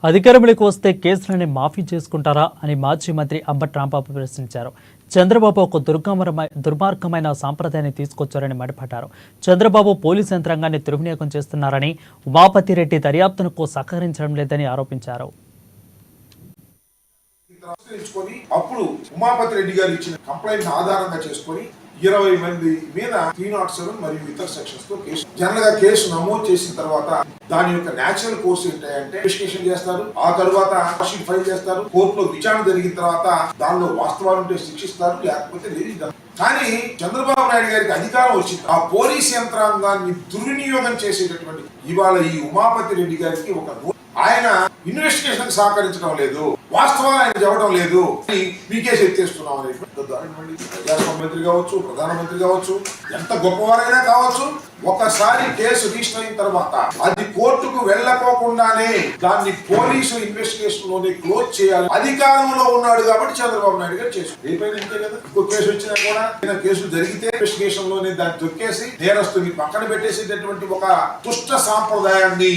అధికారంలోకి వస్తే కేసులని మాఫీ చేసుకుంటారా అని మాజీ మంత్రి అంబటి రాంబాబు ప్రశ్నించారు. చంద్రబాబు ఒక దుర్మార్గమైన సాంప్రదాయాన్ని తీసుకొచ్చారని మండిపడ్డారు. చంద్రబాబు పోలీసు యంత్రాంగాన్ని దుర్వినియోగం చేస్తున్నారని, ఉమాపతిరెడ్డి దర్యాప్తునకు సహకరించడం లేదని ఆరోపించారు. అప్పుడు ఉమాపతిరెడ్డి గారు ఇచ్చిన కంప్లైంట్ ఆధారంగా చేసుకొని 20 మంది మీద 307 మరియు ఇతర సెక్షన్స్ తో కేసు జనరల్ గా కేసు నమోదు చేసిన తర్వాత దాని యొక్క నేచురల్ కోర్స్ ఏంటంటే ఇన్వెస్టిగేషన్ చేస్తారు. ఆ తర్వాత షీట్ ఫైల్ చేస్తారు. కోర్టులో విచారణ జరిగిన తర్వాత దానిలో వాస్తవాలు ఉంటే శిక్షిస్తారు, లేకపోతే లేదు. కానీ చంద్రబాబు నాయుడు గారికి అధికారం వచ్చింది. ఆ పోలీస్ యంత్రాంగాన్ని దుర్వినియోగం చేసేటటువంటి ఇవాళ ఈ ఉమాపతి రెడ్డి గారికి ఒక ఆయన ఇన్వెస్టిగేషన్ సహకరించడం లేదు, వాస్తవాలు ఆయన చెప్పడం లేదు, మీకేసి ఎత్తేస్తున్నాం అనేటువంటి మంత్రి కావచ్చు, ప్రధానమంత్రి కావచ్చు, ఎంత గొప్పవారైనా కావచ్చు, ఒకసారి కేసు రిజిస్టర్ అయిన తర్వాత అది కోర్టుకు వెళ్ళకోకుండానే దాన్ని పోలీసు ఇన్వెస్టిగేషన్ లోనే క్లోజ్ చేయాలి. అధికారంలో ఉన్నాడు కాబట్టి చంద్రబాబు నాయుడు గారు చేసు రేపైనా ఇంతే కదా. ఇంకో కేసు వచ్చినా కూడా కేసు జరిగితే ఇన్వెస్టిగేషన్ లోనే దాన్ని తొక్కేసి నేరస్తుని పక్కన పెట్టేసేటటువంటి ఒక దుష్ట సాంప్రదాయాన్ని